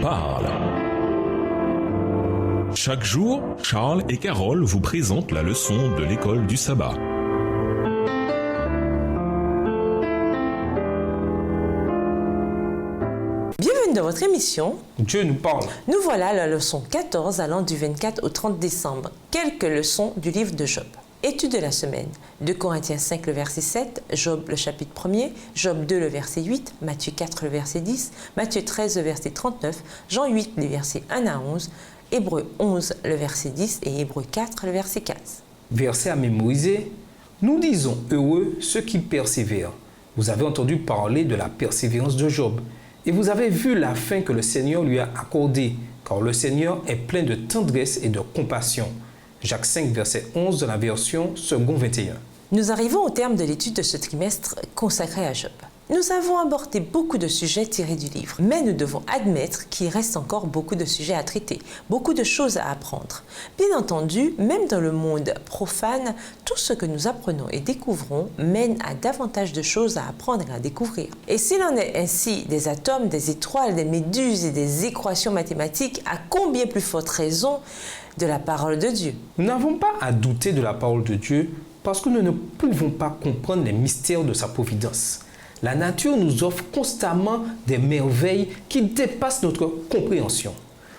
parle. Chaque jour, Charles et Carole vous présentent la leçon de l'école du sabbat. Bienvenue dans votre émission Dieu nous parle. Nous voilà à la leçon 14 allant du 24 au 30 décembre. Quelques leçons du livre de Job. Étude de la semaine. 2 Corinthiens 5, le verset 7, Job, le chapitre 1er, Job 2, le verset 8, Matthieu 4, le verset 10, Matthieu 13, le verset 39, Jean 8, les versets 1 à 11, Hébreux 11, le verset 10 et Hébreux 4, le verset 15. Verset à mémoriser. Nous disons heureux ceux qui persévèrent. Vous avez entendu parler de la persévérance de Job et vous avez vu la fin que le Seigneur lui a accordée, car le Seigneur est plein de tendresse et de compassion. Jacques 5, verset 11 de la version second 21. Nous arrivons au terme de l'étude de ce trimestre consacré à Job. Nous avons abordé beaucoup de sujets tirés du livre, mais nous devons admettre qu'il reste encore beaucoup de sujets à traiter, beaucoup de choses à apprendre. Bien entendu, même dans le monde profane, tout ce que nous apprenons et découvrons mène à davantage de choses à apprendre et à découvrir. Et s'il en est ainsi des atomes, des étoiles, des méduses et des équations mathématiques, à combien plus forte raison de la parole de Dieu. Nous n'avons pas à douter de la parole de Dieu parce que nous ne pouvons pas comprendre les mystères de sa providence. La nature nous offre constamment des merveilles qui dépassent notre compréhension.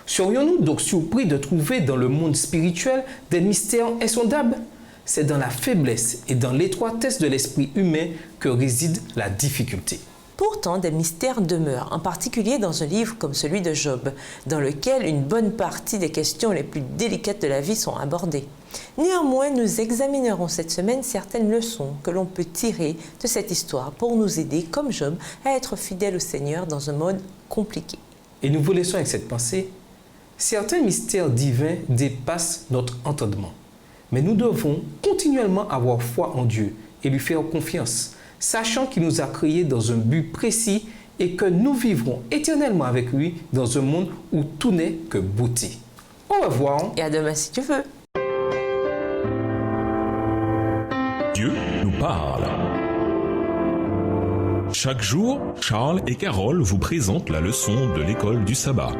Serions-nous donc surpris de trouver dans le monde spirituel des mystères insondables? C'est dans la faiblesse et dans l'étroitesse de l'esprit humain que réside la difficulté. Pourtant, des mystères demeurent, en particulier dans un livre comme celui de Job, dans lequel une bonne partie des questions les plus délicates de la vie sont abordées. Néanmoins, nous examinerons cette semaine certaines leçons que l'on peut tirer de cette histoire pour nous aider, comme Job, à être fidèles au Seigneur dans un monde compliqué. Et nous vous laissons avec cette pensée. Certains mystères divins dépassent notre entendement, mais nous devons continuellement avoir foi en Dieu et lui faire confiance, sachant qu'il nous a créés dans un but précis et que nous vivrons éternellement avec lui dans un monde où tout n'est que beauté. Au revoir. Et à demain si tu veux. Dieu nous parle. Chaque jour, Charles et Carole vous présentent la leçon de l'école du sabbat.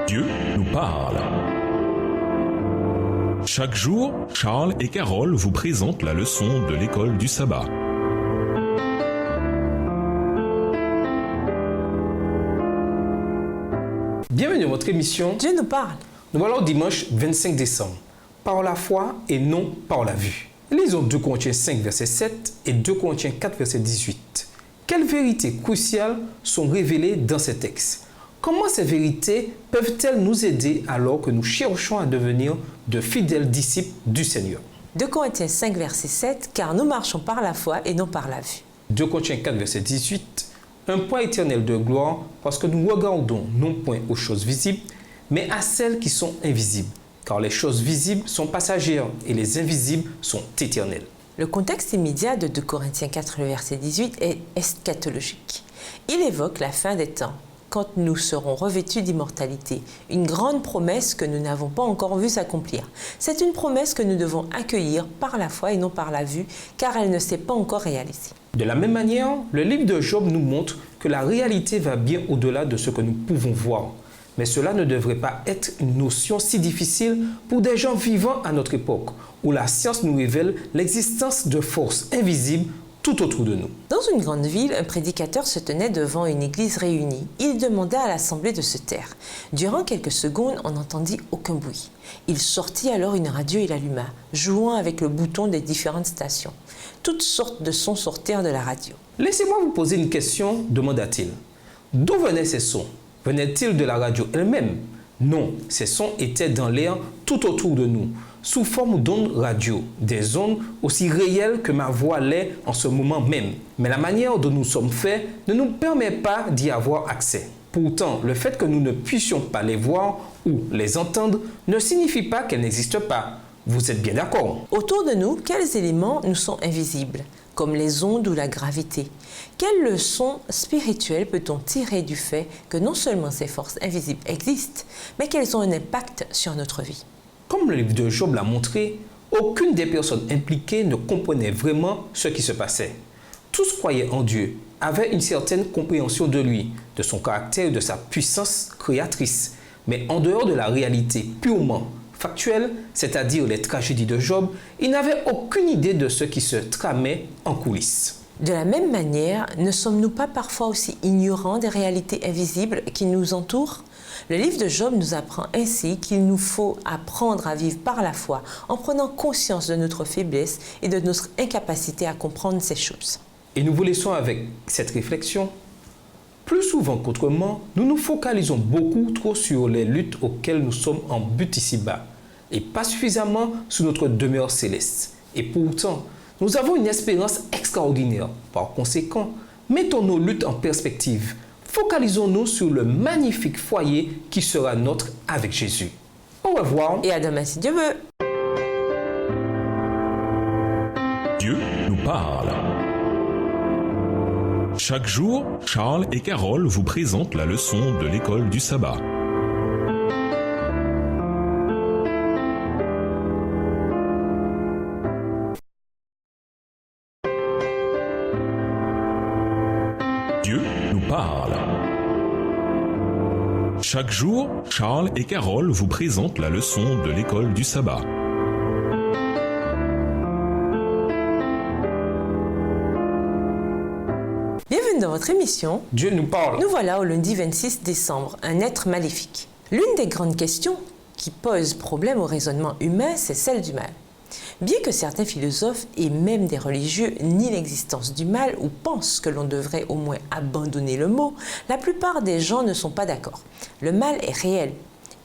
Dieu nous parle. Chaque jour, Charles et Carole vous présentent la leçon de l'école du sabbat. Bienvenue dans votre émission. Dieu nous parle. Nous voilà au dimanche 25 décembre. Par la foi et non par la vue. Lisons 2 Corinthiens 5, verset 7 et 2 Corinthiens 4, verset 18. Quelles vérités cruciales sont révélées dans ces textes? Comment ces vérités peuvent-elles nous aider alors que nous cherchons à devenir de fidèles disciples du Seigneur? 2 Corinthiens 5, verset 7, car nous marchons par la foi et non par la vue. 2 Corinthiens 4, verset 18, un point éternel de gloire parce que nous regardons non point aux choses visibles, mais à celles qui sont invisibles, car les choses visibles sont passagères et les invisibles sont éternelles. Le contexte immédiat de 2 Corinthiens 4, le verset 18 est eschatologique. Il évoque la fin des temps, quand nous serons revêtus d'immortalité, une grande promesse que nous n'avons pas encore vue s'accomplir. C'est une promesse que nous devons accueillir par la foi et non par la vue, car elle ne s'est pas encore réalisée. De la même manière, le livre de Job nous montre que la réalité va bien au-delà de ce que nous pouvons voir. Mais cela ne devrait pas être une notion si difficile pour des gens vivant à notre époque, où la science nous révèle l'existence de forces invisibles tout autour de nous. Dans une grande ville, un prédicateur se tenait devant une église réunie. Il demanda à l'assemblée de se taire. Durant quelques secondes, on n'entendit aucun bruit. Il sortit alors une radio et l'alluma, jouant avec le bouton des différentes stations. Toutes sortes de sons sortirent de la radio. Laissez-moi vous poser une question, demanda-t-il. D'où venaient ces sons? Venaient-ils de la radio elle-même? Non, ces sons étaient dans l'air tout autour de nous, sous forme d'ondes radio, des ondes aussi réelles que ma voix l'est en ce moment même. Mais la manière dont nous sommes faits ne nous permet pas d'y avoir accès. Pourtant, le fait que nous ne puissions pas les voir ou les entendre ne signifie pas qu'elles n'existent pas. Vous êtes bien d'accord? Autour de nous, quels éléments nous sont invisibles, comme les ondes ou la gravité? Quelle leçon spirituelle peut-on tirer du fait que non seulement ces forces invisibles existent, mais qu'elles ont un impact sur notre vie? Comme le livre de Job l'a montré, aucune des personnes impliquées ne comprenait vraiment ce qui se passait. Tous croyaient en Dieu, avaient une certaine compréhension de lui, de son caractère et de sa puissance créatrice. Mais en dehors de la réalité purement factuelle, c'est-à-dire les tragédies de Job, ils n'avaient aucune idée de ce qui se tramait en coulisses. De la même manière, ne sommes-nous pas parfois aussi ignorants des réalités invisibles qui nous entourent ? Le livre de Job nous apprend ainsi qu'il nous faut apprendre à vivre par la foi en prenant conscience de notre faiblesse et de notre incapacité à comprendre ces choses. Et nous vous laissons avec cette réflexion. Plus souvent qu'autrement, nous nous focalisons beaucoup trop sur les luttes auxquelles nous sommes en but ici-bas et pas suffisamment sur notre demeure céleste. Et pourtant, nous avons une espérance extraordinaire. Par conséquent, mettons nos luttes en perspective. Focalisons-nous sur le magnifique foyer qui sera nôtre avec Jésus. Au revoir. Et à demain si Dieu veut. Dieu nous parle. Chaque jour, Charles et Carole vous présentent la leçon de l'école du sabbat. Dieu nous parle. Chaque jour, Charles et Carole vous présentent la leçon de l'école du sabbat. Bienvenue dans votre émission. Dieu nous parle. Nous voilà au lundi 26 décembre, un être maléfique. L'une des grandes questions qui pose problème au raisonnement humain, c'est celle du mal. Bien que certains philosophes et même des religieux nient l'existence du mal ou pensent que l'on devrait au moins abandonner le mot, la plupart des gens ne sont pas d'accord. Le mal est réel.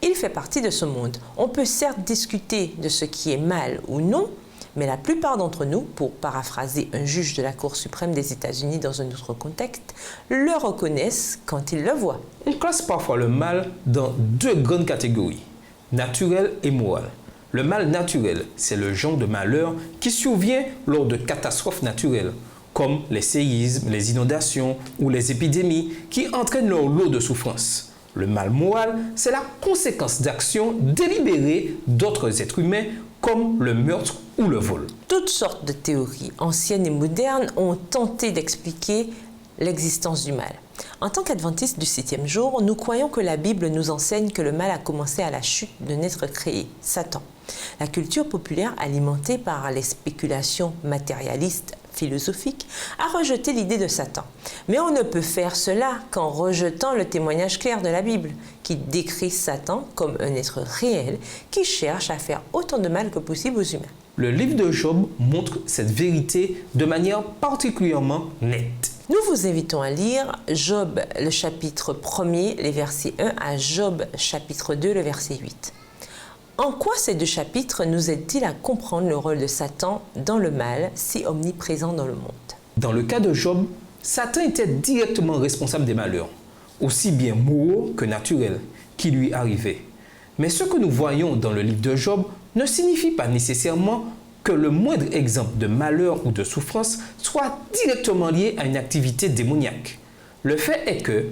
Il fait partie de ce monde. On peut certes discuter de ce qui est mal ou non, mais la plupart d'entre nous, pour paraphraser un juge de la Cour suprême des États-Unis dans un autre contexte, le reconnaissent quand ils le voient. On classe parfois le mal dans deux grandes catégories, naturel et moral. Le mal naturel, c'est le genre de malheur qui survient lors de catastrophes naturelles, comme les séismes, les inondations ou les épidémies qui entraînent leur lot de souffrances. Le mal moral, c'est la conséquence d'actions délibérées d'autres êtres humains, comme le meurtre ou le vol. Toutes sortes de théories, anciennes et modernes, ont tenté d'expliquer l'existence du mal. En tant qu'adventistes du 7e jour, nous croyons que la Bible nous enseigne que le mal a commencé à la chute d'un être créé, Satan. La culture populaire, alimentée par les spéculations matérialistes philosophiques, a rejeté l'idée de Satan. Mais on ne peut faire cela qu'en rejetant le témoignage clair de la Bible, qui décrit Satan comme un être réel qui cherche à faire autant de mal que possible aux humains. Le livre de Job montre cette vérité de manière particulièrement nette. Nous vous invitons à lire Job, le chapitre 1er, les versets 1 à Job, chapitre 2, le verset 8. En quoi ces deux chapitres nous aident-ils à comprendre le rôle de Satan dans le mal, si omniprésent dans le monde? Dans le cas de Job, Satan était directement responsable des malheurs, aussi bien moraux que naturels, qui lui arrivaient. Mais ce que nous voyons dans le livre de Job ne signifie pas nécessairement que le moindre exemple de malheur ou de souffrance soit directement lié à une activité démoniaque. Le fait est que,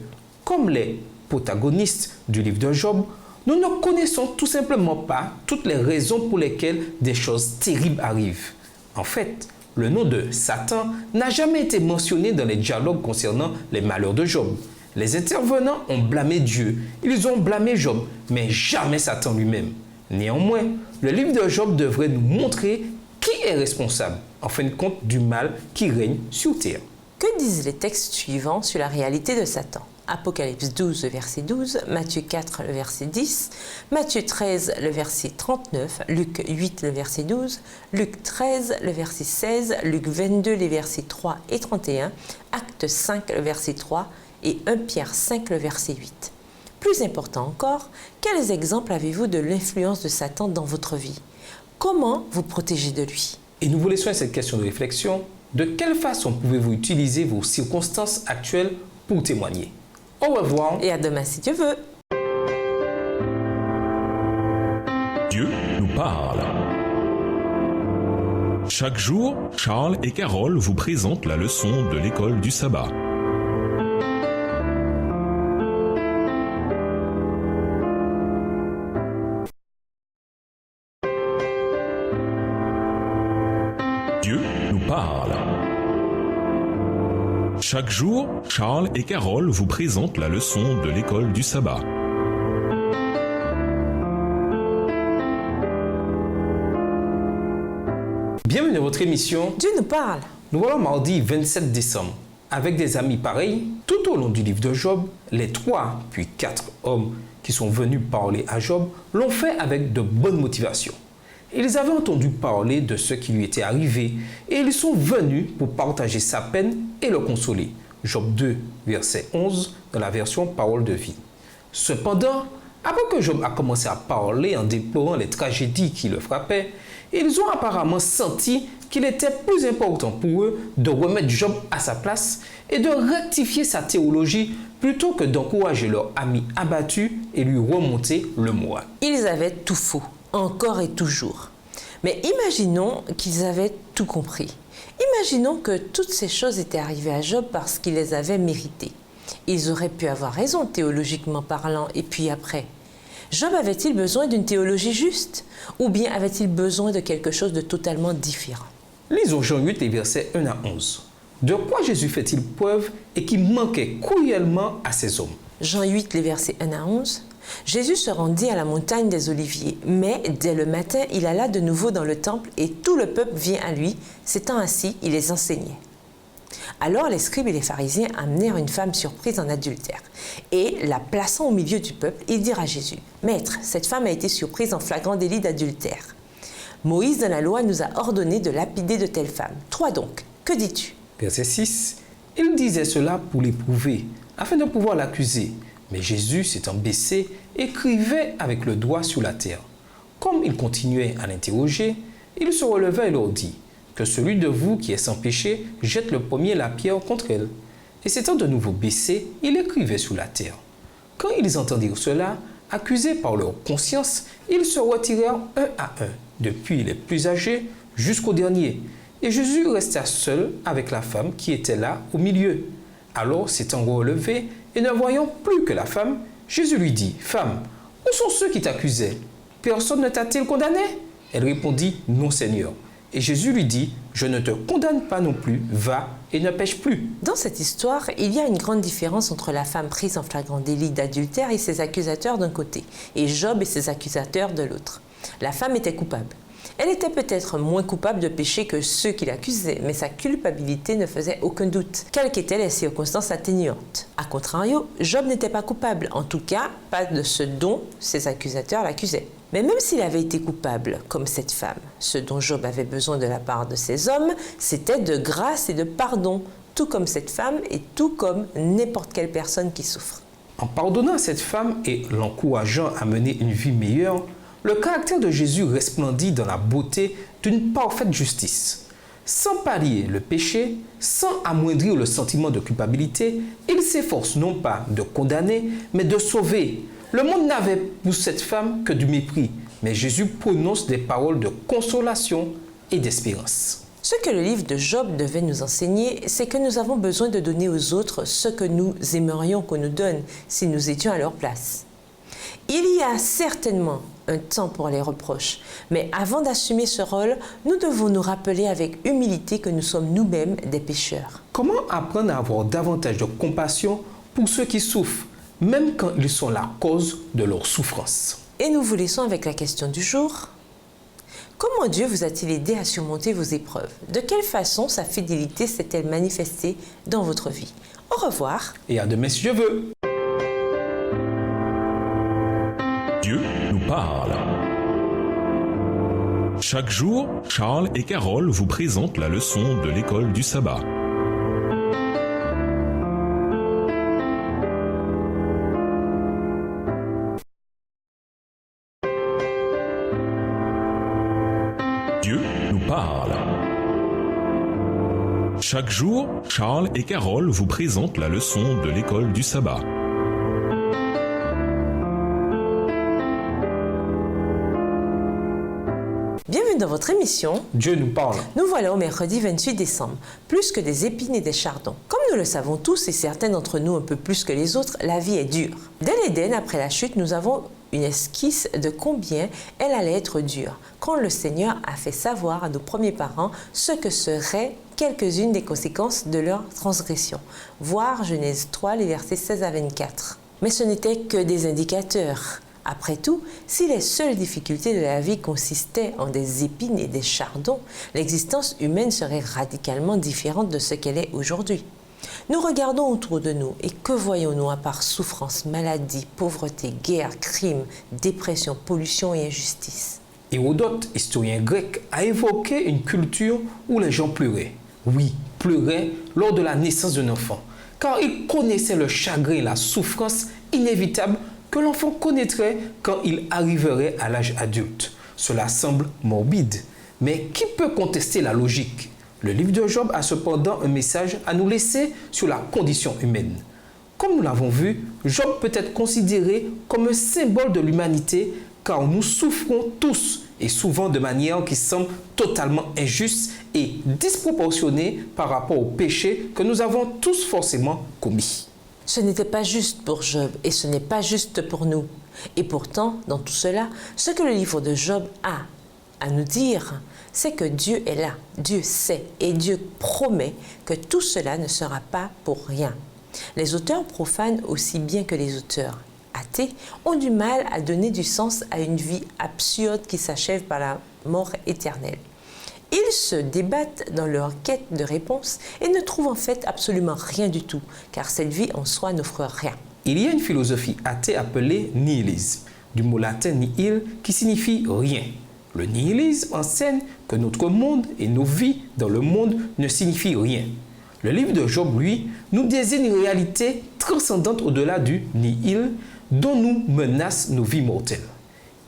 comme les protagonistes du livre de Job, nous ne connaissons tout simplement pas toutes les raisons pour lesquelles des choses terribles arrivent. En fait, le nom de Satan n'a jamais été mentionné dans les dialogues concernant les malheurs de Job. Les intervenants ont blâmé Dieu, ils ont blâmé Job, mais jamais Satan lui-même. Néanmoins, le livre de Job devrait nous montrer qui est responsable, en fin de compte, du mal qui règne sur terre. Que disent les textes suivants sur la réalité de Satan? Apocalypse 12, le verset 12, Matthieu 4, le verset 10, Matthieu 13, le verset 39, Luc 8, le verset 12, Luc 13, le verset 16, Luc 22, les versets 3 et 31, Acte 5, le verset 3 et 1 Pierre 5, le verset 8. Plus important encore, quels exemples avez-vous de l'influence de Satan dans votre vie? Comment vous protéger de lui? Et nous vous laissons cette question de réflexion. De quelle façon pouvez-vous utiliser vos circonstances actuelles pour témoigner? Au revoir. Et à demain si Dieu veut. Dieu nous parle. Chaque jour, Charles et Carole vous présentent la leçon de l'école du sabbat. Chaque jour, Charles et Carole vous présentent la leçon de l'école du sabbat. Bienvenue à votre émission. Dieu nous parle. Nous voilà mardi 27 décembre. Avec des amis pareils, tout au long du livre de Job, les 3 puis 4 hommes qui sont venus parler à Job l'ont fait avec de bonnes motivations. Ils avaient entendu parler de ce qui lui était arrivé et ils sont venus pour partager sa peine et le consoler. Job 2, verset 11, dans la version Parole de vie. Cependant, après que Job a commencé à parler en déplorant les tragédies qui le frappaient, ils ont apparemment senti qu'il était plus important pour eux de remettre Job à sa place et de rectifier sa théologie plutôt que d'encourager leur ami abattu et lui remonter le moral. Ils avaient tout faux, encore et toujours. Mais imaginons qu'ils avaient tout compris. Imaginons que toutes ces choses étaient arrivées à Job parce qu'il les avait méritées. Ils auraient pu avoir raison théologiquement parlant, et puis après. Job avait-il besoin d'une théologie juste? Ou bien avait-il besoin de quelque chose de totalement différent? Lisons Jean 8, les versets 1 à 11. De quoi Jésus fait-il preuve et qui manquait cruellement à ces hommes? Jean 8, les versets 1 à 11. Jésus se rendit à la montagne des Oliviers, mais dès le matin, il alla de nouveau dans le temple et tout le peuple vient à lui. S'étant assis, il les enseignait. Alors les scribes et les pharisiens amenèrent une femme surprise en adultère. Et, la plaçant au milieu du peuple, ils dirent à Jésus, « Maître, cette femme a été surprise en flagrant délit d'adultère. Moïse dans la loi nous a ordonné de lapider de telles femmes. Toi donc, que dis-tu » Verset 6. Il disait cela pour l'éprouver, afin de pouvoir l'accuser. Mais Jésus, s'étant baissé, écrivait avec le doigt sur la terre. Comme il continuait à l'interroger, il se releva et leur dit, « Que celui de vous qui est sans péché jette le premier la pierre contre elle. » Et s'étant de nouveau baissé, il écrivait sur la terre. Quand ils entendirent cela, accusés par leur conscience, ils se retirèrent un à un, depuis les plus âgés jusqu'au dernier. Et Jésus resta seul avec la femme qui était là au milieu. Alors, s'étant relevé et ne voyant plus que la femme, Jésus lui dit, « Femme, où sont ceux qui t'accusaient? Personne ne t'a-t-il condamné ?» Elle répondit, « Non, Seigneur. » Et Jésus lui dit, « Je ne te condamne pas non plus, va et ne pêche plus. » Dans cette histoire, il y a une grande différence entre la femme prise en flagrant délit d'adultère et ses accusateurs d'un côté, et Job et ses accusateurs de l'autre. La femme était coupable. Elle était peut-être moins coupable de péché que ceux qui l'accusaient, mais sa culpabilité ne faisait aucun doute, quelles qu'étaient les circonstances atténuantes. A contrario, Job n'était pas coupable, en tout cas pas de ce dont ses accusateurs l'accusaient. Mais même s'il avait été coupable, comme cette femme, ce dont Job avait besoin de la part de ces hommes, c'était de grâce et de pardon, tout comme cette femme et tout comme n'importe quelle personne qui souffre. En pardonnant à cette femme et l'encourageant à mener une vie meilleure, le caractère de Jésus resplendit dans la beauté d'une parfaite justice. Sans pallier le péché, sans amoindrir le sentiment de culpabilité, il s'efforce non pas de condamner, mais de sauver. Le monde n'avait pour cette femme que du mépris, mais Jésus prononce des paroles de consolation et d'espérance. Ce que le livre de Job devait nous enseigner, c'est que nous avons besoin de donner aux autres ce que nous aimerions qu'on nous donne si nous étions à leur place. Il y a certainement un temps pour les reproches, mais avant d'assumer ce rôle, nous devons nous rappeler avec humilité que nous sommes nous-mêmes des pécheurs. Comment apprendre à avoir davantage de compassion pour ceux qui souffrent, même quand ils sont la cause de leur souffrance? Et nous vous laissons avec la question du jour. Comment Dieu vous a-t-il aidé à surmonter vos épreuves? De quelle façon sa fidélité s'est-elle manifestée dans votre vie? Au revoir. Et à demain si Dieu veut. Dieu nous parle. Chaque jour, Charles et Carole vous présentent la leçon de l'école du sabbat. Dieu nous parle. Chaque jour, Charles et Carole vous présentent la leçon de l'école du sabbat. Bienvenue dans votre émission Dieu nous parle. Nous voilà au mercredi 28 décembre. Plus que des épines et des chardons. Comme nous le savons tous et certains d'entre nous un peu plus que les autres, la vie est dure. Dès l'Éden, après la chute, nous avons une esquisse de combien elle allait être dure, quand le Seigneur a fait savoir à nos premiers parents ce que seraient quelques-unes des conséquences de leur transgression. Voir Genèse 3, les versets 16 à 24. Mais ce n'étaient que des indicateurs. Après tout, si les seules difficultés de la vie consistaient en des épines et des chardons, l'existence humaine serait radicalement différente de ce qu'elle est aujourd'hui. Nous regardons autour de nous et que voyons-nous à part souffrance, maladie, pauvreté, guerre, crime, dépression, pollution et injustice? Hérodote, historien grec, a évoqué une culture où les gens pleuraient. Oui, pleuraient lors de la naissance d'un enfant, car ils connaissaient le chagrin et la souffrance inévitable que l'enfant connaîtrait quand il arriverait à l'âge adulte. Cela semble morbide, mais qui peut contester la logique? Le livre de Job a cependant un message à nous laisser sur la condition humaine. Comme nous l'avons vu, Job peut être considéré comme un symbole de l'humanité car nous souffrons tous et souvent de manière qui semble totalement injuste et disproportionnée par rapport au péché que nous avons tous forcément commis. Ce n'était pas juste pour Job et ce n'est pas juste pour nous. Et pourtant, dans tout cela, ce que le livre de Job a à nous dire, c'est que Dieu est là, Dieu sait et Dieu promet que tout cela ne sera pas pour rien. Les auteurs profanes, aussi bien que les auteurs athées, ont du mal à donner du sens à une vie absurde qui s'achève par la mort éternelle. Ils se débattent dans leur quête de réponse et ne trouvent en fait absolument rien du tout, car cette vie en soi n'offre rien. Il y a une philosophie athée appelée nihilisme, du mot latin nihil qui signifie rien. Le nihilisme enseigne que notre monde et nos vies dans le monde ne signifient rien. Le livre de Job, lui, nous désigne une réalité transcendante au-delà du nihil dont nous menacent nos vies mortelles.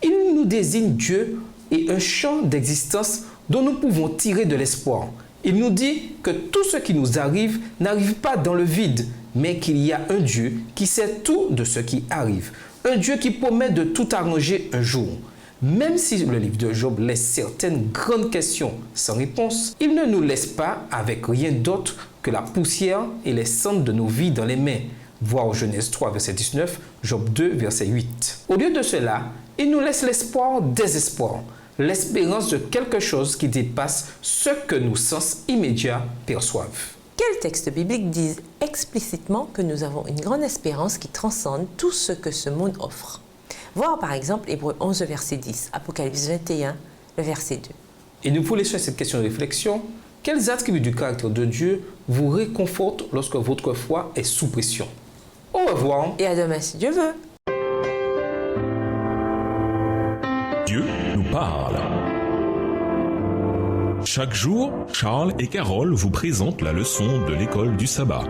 Il nous désigne Dieu et un champ d'existence dont nous pouvons tirer de l'espoir. Il nous dit que tout ce qui nous arrive n'arrive pas dans le vide, mais qu'il y a un Dieu qui sait tout de ce qui arrive. Un Dieu qui promet de tout arranger un jour. Même si le livre de Job laisse certaines grandes questions sans réponse, il ne nous laisse pas avec rien d'autre que la poussière et les cendres de nos vies dans les mains. Voir Genèse 3, verset 19, Job 2, verset 8. Au lieu de cela, il nous laisse l'espoir des espoirs, l'espérance de quelque chose qui dépasse ce que nos sens immédiats perçoivent. Quels textes bibliques disent explicitement que nous avons une grande espérance qui transcende tout ce que ce monde offre? Voir par exemple Hébreux 11, verset 10, Apocalypse 21, le verset 2. Et nous vous laissons cette question de réflexion. Quels attributs du caractère de Dieu vous réconfortent lorsque votre foi est sous pression? Au revoir. Et à demain si Dieu veut. Dieu nous parle. Chaque jour, Charles et Carole vous présentent la leçon de l'école du sabbat.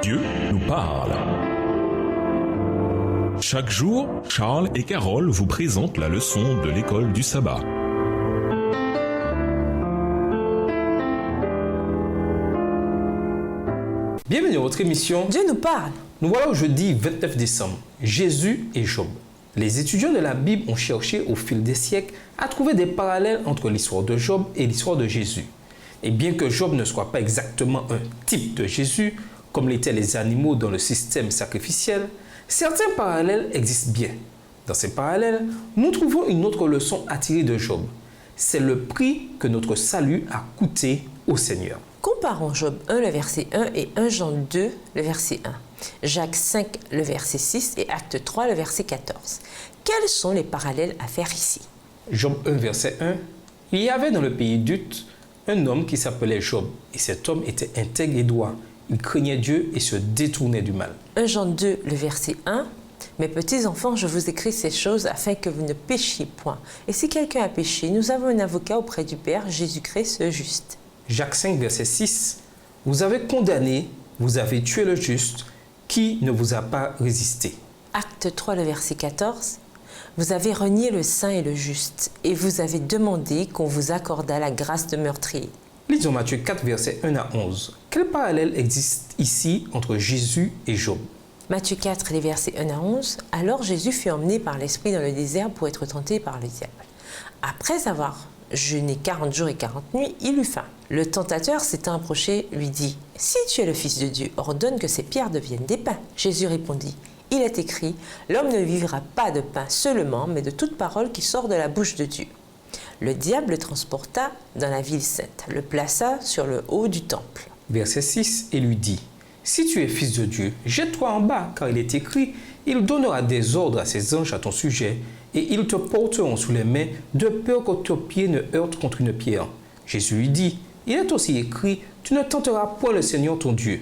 Dieu nous parle. Chaque jour, Charles et Carole vous présentent la leçon de l'école du sabbat. Bienvenue à votre émission. Dieu nous parle. Nous voilà au jeudi 29 décembre, Jésus et Job. Les étudiants de la Bible ont cherché au fil des siècles à trouver des parallèles entre l'histoire de Job et l'histoire de Jésus. Et bien que Job ne soit pas exactement un type de Jésus, comme l'étaient les animaux dans le système sacrificiel, certains parallèles existent bien. Dans ces parallèles, nous trouvons une autre leçon à tirer de Job. C'est le prix que notre salut a coûté au Seigneur. Comparons Job 1, le verset 1 et 1 Jean 2, le verset 1. Jacques 5, le verset 6 et Acte 3, le verset 14. Quels sont les parallèles à faire ici? Job 1, verset 1. Il y avait dans le pays d'Uth un homme qui s'appelait Job, et cet homme était intègre et droit. Il craignait Dieu et se détournait du mal. 1 Jean 2, le verset 1. Mes petits enfants, je vous écris ces choses afin que vous ne péchiez point. Et si quelqu'un a péché, nous avons un avocat auprès du Père, Jésus-Christ le juste. Jacques 5, verset 6. Vous avez condamné, vous avez tué le juste, qui ne vous a pas résisté. Acte 3, le verset 14. Vous avez renié le saint et le juste, et vous avez demandé qu'on vous accordât la grâce de meurtrier. Lisons Matthieu 4, versets 1 à 11. Quel parallèle existe ici entre Jésus et Job? Matthieu 4, les versets 1 à 11. Alors Jésus fut emmené par l'Esprit dans le désert pour être tenté par le diable. Après avoir jeûné 40 jours et 40 nuits, il eut faim. Le tentateur s'étant approché, lui dit « Si tu es le Fils de Dieu, ordonne que ces pierres deviennent des pains. » Jésus répondit « Il est écrit, l'homme ne vivra pas de pain seulement, mais de toute parole qui sort de la bouche de Dieu. » Le diable le transporta dans la ville sainte, le plaça sur le haut du temple. Verset 6, et lui dit, « Si tu es fils de Dieu, jette-toi en bas, car il est écrit, il donnera des ordres à ses anges à ton sujet, et ils te porteront sous les mains, de peur que ton pied ne heurte contre une pierre. » Jésus lui dit, « Il est aussi écrit, tu ne tenteras point le Seigneur ton Dieu. »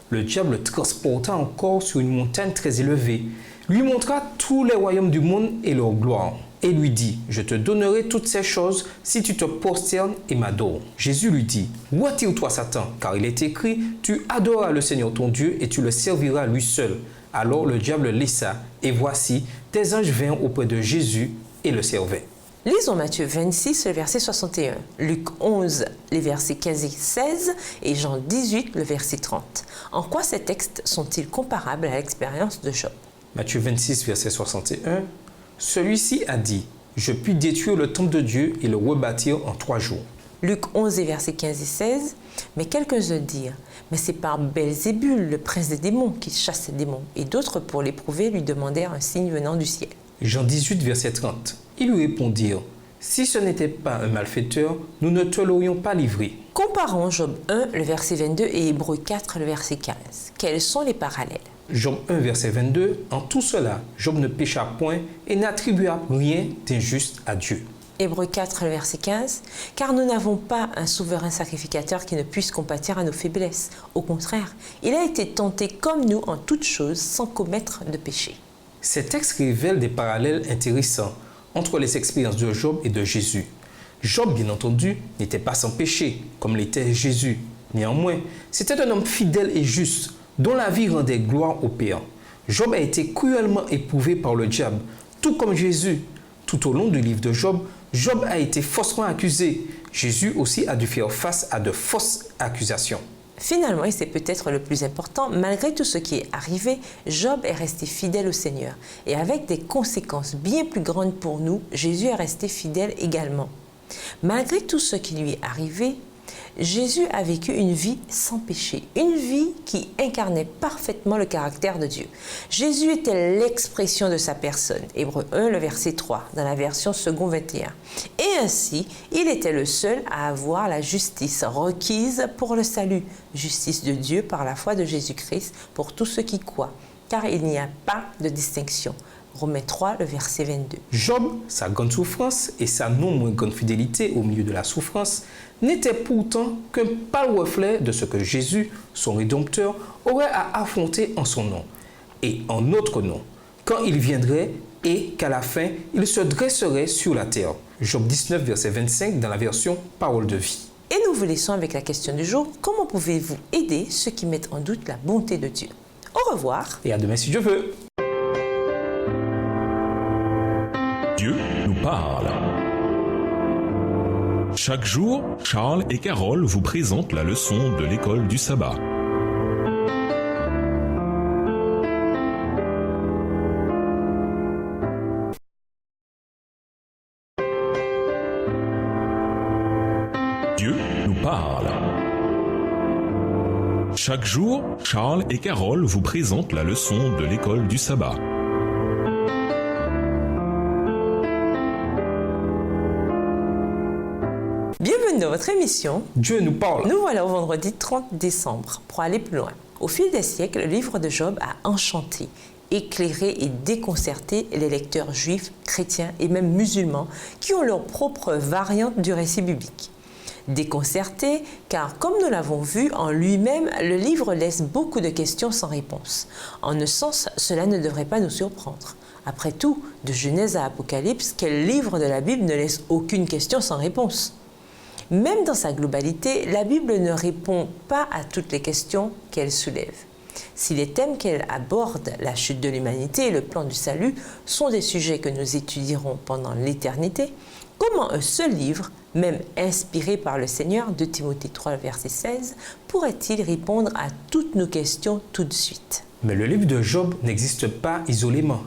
Le diable le transporta encore sur une montagne très élevée, lui montra tous les royaumes du monde et leur gloire, et lui dit, « Je te donnerai toutes ces choses si tu te prosternes et m'adores. » Jésus lui dit, « Retire-toi Satan, car il est écrit, tu adoreras le Seigneur ton Dieu et tu le serviras lui seul. » Alors le diable le laissa, et voici, des anges vinrent auprès de Jésus et le servaient. Lisons Matthieu 26, le verset 61, Luc 11, les versets 15 et 16, et Jean 18, le verset 30. En quoi ces textes sont-ils comparables à l'expérience de Job? Matthieu 26, verset 61. Celui-ci a dit, « Je puis détruire le temple de Dieu et le rebâtir en 3 jours. » Luc 11, les versets 15 et 16. Mais quelques-uns dirent, « Mais c'est par Belzébul, le prince des démons, qu'il chasse les démons. » Et d'autres, pour l'éprouver, lui demandèrent un signe venant du ciel. Jean 18, verset 30. Ils lui répondirent, « Si ce n'était pas un malfaiteur, nous ne te l'aurions pas livré. » Comparons Job 1, le verset 22, et Hébreux 4, le verset 15. Quels sont les parallèles? Job 1, verset 22. En tout cela, Job ne pécha point et n'attribua rien d'injuste à Dieu. Hébreux 4, le verset 15. Car nous n'avons pas un souverain sacrificateur qui ne puisse compatir à nos faiblesses. Au contraire, il a été tenté comme nous en toutes choses sans commettre de péché. Ces textes révèlent des parallèles intéressants entre les expériences de Job et de Jésus. Job, bien entendu, n'était pas sans péché, comme l'était Jésus. Néanmoins, c'était un homme fidèle et juste, dont la vie rendait gloire au Père. Job a été cruellement éprouvé par le diable, tout comme Jésus. Tout au long du livre de Job, Job a été faussement accusé. Jésus aussi a dû faire face à de fausses accusations. Finalement, et c'est peut-être le plus important, malgré tout ce qui est arrivé, Job est resté fidèle au Seigneur. Et avec des conséquences bien plus grandes pour nous, Jésus est resté fidèle également. Malgré tout ce qui lui est arrivé, Jésus a vécu une vie sans péché, une vie qui incarnait parfaitement le caractère de Dieu. Jésus était l'expression de sa personne, Hébreux 1, le verset 3, dans la version second 21. Et ainsi, il était le seul à avoir la justice requise pour le salut, justice de Dieu par la foi de Jésus-Christ pour tous ceux qui croient, car il n'y a pas de distinction. Romains 3, le verset 22. Job, sa grande souffrance et sa non moins grande fidélité au milieu de la souffrance n'étaient pourtant qu'un pâle reflet de ce que Jésus, son Rédempteur, aurait à affronter en son nom et en notre nom, quand il viendrait et qu'à la fin, il se dresserait sur la terre. Job 19, verset 25, dans la version Parole de vie. Et nous vous laissons avec la question du jour. Comment pouvez-vous aider ceux qui mettent en doute la bonté de Dieu? Au revoir. Et à demain si Dieu veut. Dieu nous parle. Chaque jour, Charles et Carole vous présentent la leçon de l'école du sabbat. Dieu nous parle. Chaque jour, Charles et Carole vous présentent la leçon de l'école du sabbat. Bienvenue dans votre émission. Dieu nous parle. Nous voilà au vendredi 30 décembre pour aller plus loin. Au fil des siècles, le livre de Job a enchanté, éclairé et déconcerté les lecteurs juifs, chrétiens et même musulmans qui ont leur propre variante du récit biblique. Déconcerté, car comme nous l'avons vu, en lui-même, le livre laisse beaucoup de questions sans réponse. En un sens, cela ne devrait pas nous surprendre. Après tout, de Genèse à Apocalypse, quel livre de la Bible ne laisse aucune question sans réponse? Même dans sa globalité, la Bible ne répond pas à toutes les questions qu'elle soulève. Si les thèmes qu'elle aborde, la chute de l'humanité et le plan du salut, sont des sujets que nous étudierons pendant l'éternité, comment un seul livre, même inspiré par le Seigneur, 2 Timothée 3, verset 16, pourrait-il répondre à toutes nos questions tout de suite? Mais le livre de Job n'existe pas isolément.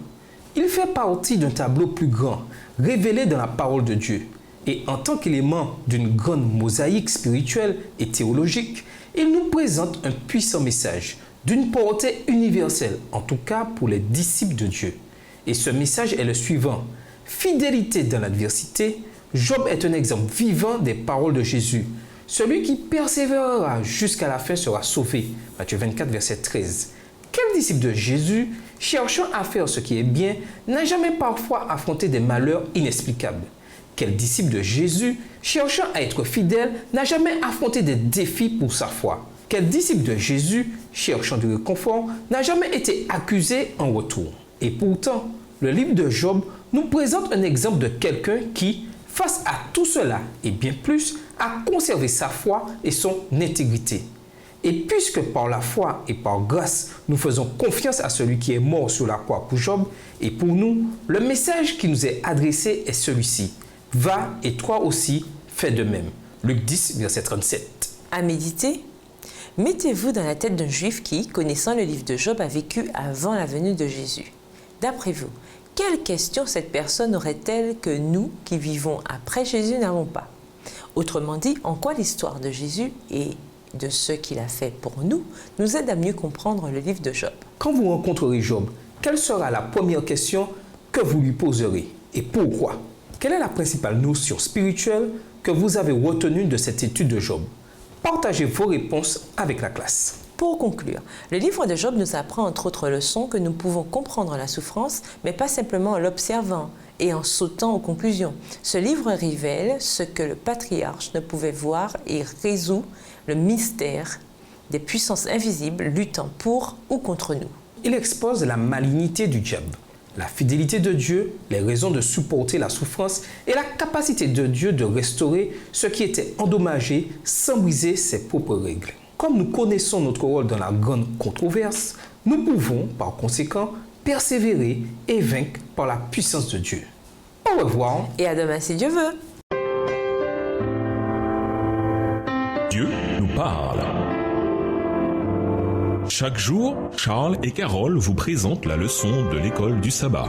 Il fait partie d'un tableau plus grand, révélé dans la parole de Dieu. Et en tant qu'élément d'une grande mosaïque spirituelle et théologique, il nous présente un puissant message d'une portée universelle, en tout cas pour les disciples de Dieu. Et ce message est le suivant. Fidélité dans l'adversité, Job est un exemple vivant des paroles de Jésus. Celui qui persévérera jusqu'à la fin sera sauvé. Matthieu 24, verset 13. Quel disciple de Jésus, cherchant à faire ce qui est bien, n'a jamais parfois affronté des malheurs inexplicables? Quel disciple de Jésus, cherchant à être fidèle, n'a jamais affronté des défis pour sa foi? Quel disciple de Jésus, cherchant du réconfort, n'a jamais été accusé en retour? Et pourtant, le livre de Job nous présente un exemple de quelqu'un qui, face à tout cela et bien plus, a conservé sa foi et son intégrité. Et puisque par la foi et par grâce, nous faisons confiance à celui qui est mort sur la croix pour Job et pour nous, le message qui nous est adressé est celui-ci. Va et toi aussi, fais de même. Luc 10, verset 37. À méditer, mettez-vous dans la tête d'un juif qui, connaissant le livre de Job, a vécu avant la venue de Jésus. D'après vous, quelle question cette personne aurait-elle que nous, qui vivons après Jésus, n'avons pas? Autrement dit, en quoi l'histoire de Jésus et de ce qu'il a fait pour nous aide à mieux comprendre le livre de Job? Quand vous rencontrerez Job, quelle sera la première question que vous lui poserez et pourquoi? Quelle est la principale notion spirituelle que vous avez retenue de cette étude de Job? Partagez vos réponses avec la classe. Pour conclure, le livre de Job nous apprend entre autres leçons que nous pouvons comprendre la souffrance, mais pas simplement en l'observant et en sautant aux conclusions. Ce livre révèle ce que le patriarche ne pouvait voir et résout le mystère des puissances invisibles luttant pour ou contre nous. Il expose la malignité du diable, la fidélité de Dieu, les raisons de supporter la souffrance et la capacité de Dieu de restaurer ce qui était endommagé sans briser ses propres règles. Comme nous connaissons notre rôle dans la grande controverse, nous pouvons, par conséquent, persévérer et vaincre par la puissance de Dieu. Au revoir. Et à demain si Dieu veut. Dieu nous parle. Chaque jour, Charles et Carole vous présentent la leçon de l'école du sabbat.